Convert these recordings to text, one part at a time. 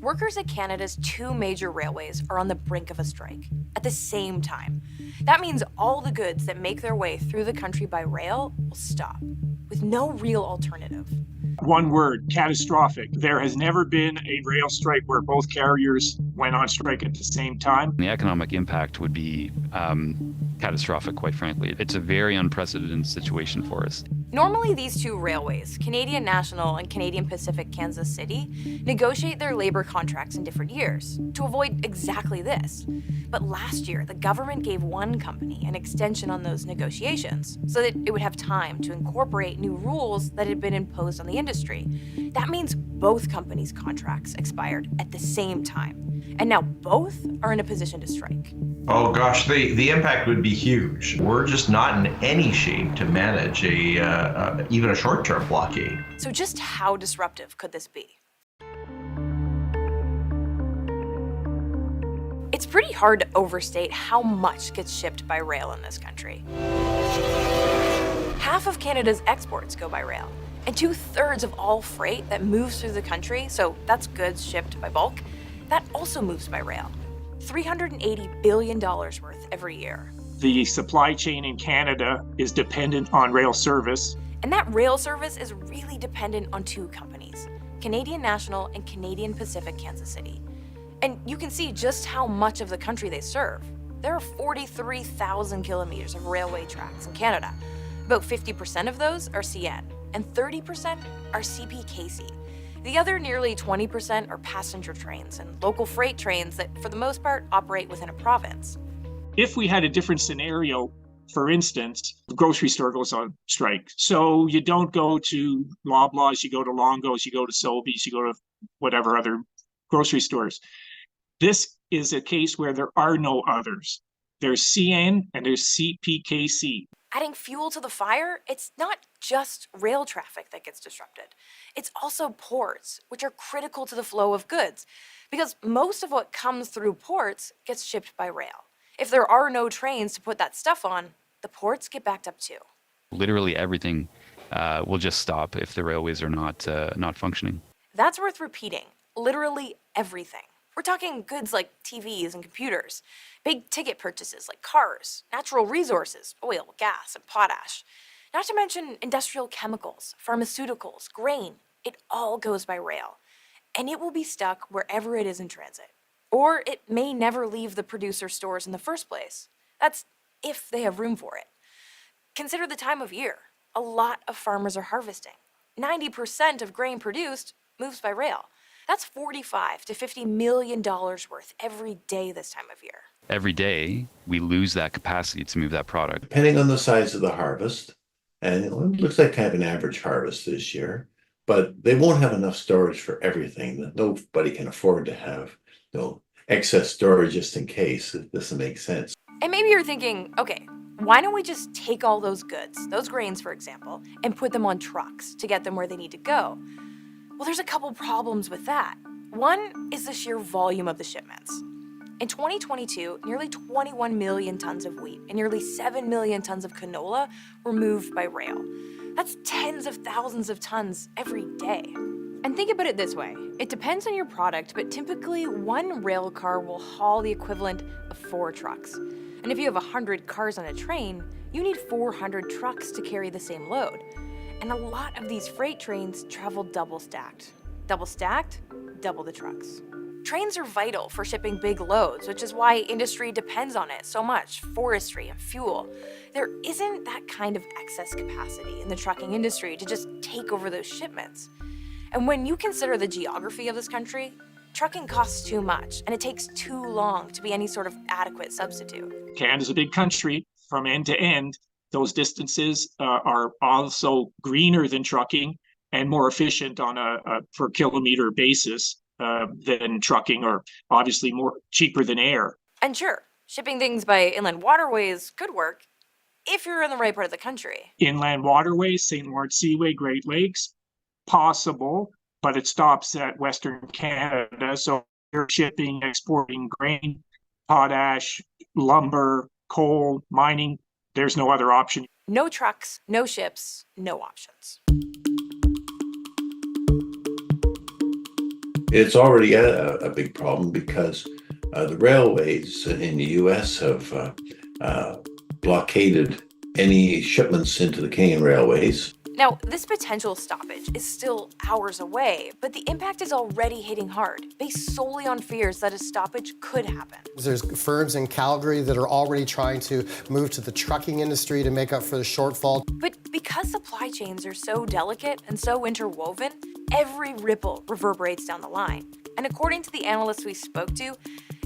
Workers at Canada's two major railways are on the brink of a strike at the same time. That means all the goods that make their way through the country by rail will stop, with no real alternative. One word, catastrophic. There has never been a rail strike where both carriers went on strike at the same time. The economic impact would be catastrophic, quite frankly. It's a very unprecedented situation for us. Normally, these two railways, Canadian National and Canadian Pacific Kansas City, negotiate their labor contracts in different years to avoid exactly this. But last year, the government gave one company an extension on those negotiations so that it would have time to incorporate new rules that had been imposed on the industry. That means both companies' contracts expired at the same time. And now both are in a position to strike. Oh gosh, the impact would be huge. We're just not in any shape to manage even a short-term blockade. So just how disruptive could this be? It's pretty hard to overstate how much gets shipped by rail in this country. Half of Canada's exports go by rail, and 2/3 of all freight that moves through the country, so that's goods shipped by bulk, that also moves by rail. $380 billion worth every year. The supply chain in Canada is dependent on rail service. And that rail service is really dependent on two companies, Canadian National and Canadian Pacific Kansas City. And you can see just how much of the country they serve. There are 43,000 kilometers of railway tracks in Canada. About 50% of those are CN, and 30% are CPKC. The other nearly 20% are passenger trains and local freight trains that, for the most part, operate within a province. If we had a different scenario, for instance, the grocery store goes on strike. So you don't go to Loblaws, you go to Longo's, you go to Sobeys, you go to whatever other grocery stores. This is a case where there are no others. There's CN and there's CPKC. Adding fuel to the fire, it's not just rail traffic that gets disrupted. It's also ports, which are critical to the flow of goods, because most of what comes through ports gets shipped by rail. If there are no trains to put that stuff on, the ports get backed up too. Literally everything will just stop if the railways are not functioning. That's worth repeating. Literally everything. We're talking goods like TVs and computers, big ticket purchases like cars, natural resources, oil, gas, and potash. Not to mention industrial chemicals, pharmaceuticals, grain. It all goes by rail. And it will be stuck wherever it is in transit. Or it may never leave the producer stores in the first place. That's if they have room for it. Consider the time of year. A lot of farmers are harvesting. 90% of grain produced moves by rail. That's $45 to $50 million worth every day this time of year. Every day, we lose that capacity to move that product. Depending on the size of the harvest, and it looks like kind of an average harvest this year, but they won't have enough storage for everything. Nobody can afford to have excess storage just in case. It doesn't make sense. And maybe you're thinking, okay, why don't we just take all those goods, those grains, for example, and put them on trucks to get them where they need to go? Well, there's a couple problems with that. One is the sheer volume of the shipments. In 2022, nearly 21 million tons of wheat and nearly 7 million tons of canola were moved by rail. That's tens of thousands of tons every day. And think about it this way. It depends on your product, but typically one rail car will haul the equivalent of 4 trucks. And if you have 100 cars on a train, you need 400 trucks to carry the same load. And a lot of these freight trains travel double stacked. Double stacked, double the trucks. Trains are vital for shipping big loads, which is why industry depends on it so much, forestry and fuel. There isn't that kind of excess capacity in the trucking industry to just take over those shipments. And when you consider the geography of this country, trucking costs too much, and it takes too long to be any sort of adequate substitute. Canada's a big country from end to end. Those distances are also greener than trucking and more efficient on a per kilometer basis than trucking, or obviously more cheaper than air. And sure, shipping things by inland waterways could work if you're in the right part of the country. Inland waterways, St. Lawrence Seaway, Great Lakes, possible, but it stops at Western Canada. So you're shipping, exporting grain, potash, lumber, coal, mining. There's no other option. No trucks, no ships, no options. It's already a big problem because the railways in the US have blockaded any shipments into the Canadian railways. Now, this potential stoppage is still hours away, but the impact is already hitting hard, based solely on fears that a stoppage could happen. There's firms in Calgary that are already trying to move to the trucking industry to make up for the shortfall. But because supply chains are so delicate and so interwoven, every ripple reverberates down the line. And according to the analysts we spoke to,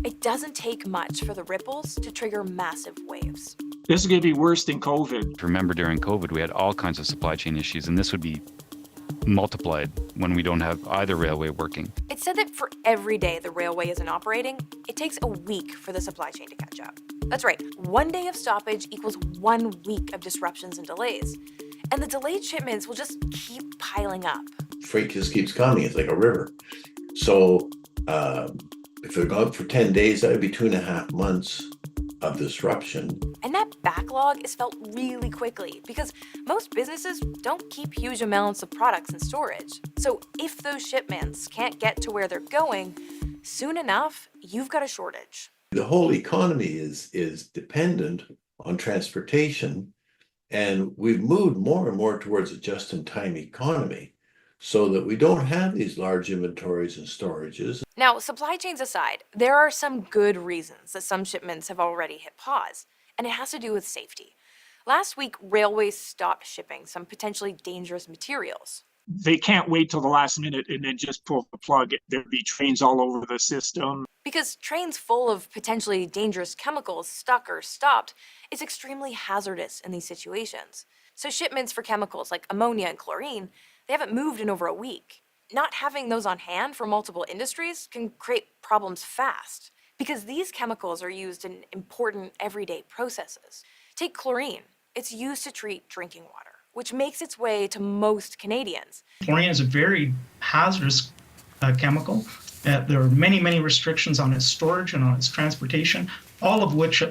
it doesn't take much for the ripples to trigger massive waves. This is going to be worse than COVID. Remember, during COVID, we had all kinds of supply chain issues, and this would be multiplied when we don't have either railway working. It's said that for every day the railway isn't operating, it takes a week for the supply chain to catch up. That's right, 1 day of stoppage equals 1 week of disruptions and delays. And the delayed shipments will just keep piling up. Freight just keeps coming. It's like a river. So if they're gone for 10 days, that would be 2.5 months of disruption. And that backlog is felt really quickly because most businesses don't keep huge amounts of products in storage. So if those shipments can't get to where they're going, soon enough, you've got a shortage. The whole economy is dependent on transportation, and we've moved more and more towards a just-in-time economy so that we don't have these large inventories and storages. Now, supply chains aside, there are some good reasons that some shipments have already hit pause, and it has to do with safety. Last week, railways stopped shipping some potentially dangerous materials. They can't wait till the last minute and then just pull the plug. There'd be trains all over the system. Because trains full of potentially dangerous chemicals stuck or stopped is extremely hazardous in these situations. So shipments for chemicals like ammonia and chlorine, they haven't moved in over a week. Not having those on hand for multiple industries can create problems fast because these chemicals are used in important everyday processes. Take chlorine. It's used to treat drinking water, which makes its way to most Canadians. Chlorine is a very hazardous chemical. There are many, many restrictions on its storage and on its transportation, all of which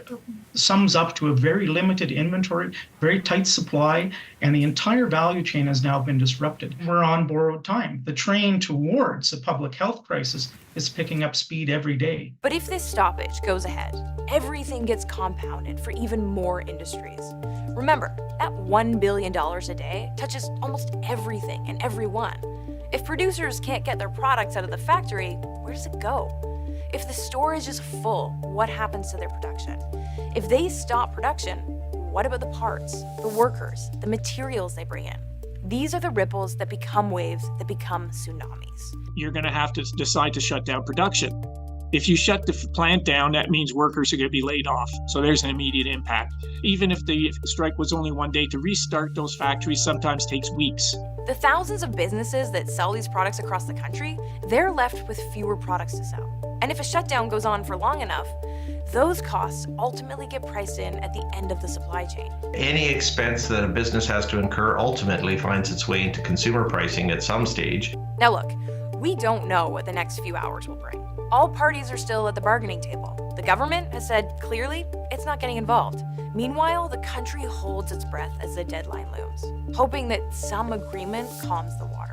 sums up to a very limited inventory, very tight supply, and the entire value chain has now been disrupted. We're on borrowed time. The train towards a public health crisis is picking up speed every day. But if this stoppage goes ahead, everything gets compounded for even more industries. Remember, that $1 billion a day touches almost everything and everyone. If producers can't get their products out of the factory, where does it go? If the storage is full, what happens to their production? If they stop production, what about the parts, the workers, the materials they bring in? These are the ripples that become waves that become tsunamis. You're going to have to decide to shut down production. If you shut the plant down, that means workers are going to be laid off. So there's an immediate impact. Even if the strike was only 1 day, to restart those factories sometimes takes weeks. The thousands of businesses that sell these products across the country, they're left with fewer products to sell. And if a shutdown goes on for long enough, those costs ultimately get priced in at the end of the supply chain. Any expense that a business has to incur ultimately finds its way into consumer pricing at some stage. Now look, we don't know what the next few hours will bring. All parties are still at the bargaining table. The government has said clearly it's not getting involved. Meanwhile, the country holds its breath as the deadline looms, hoping that some agreement calms the waters.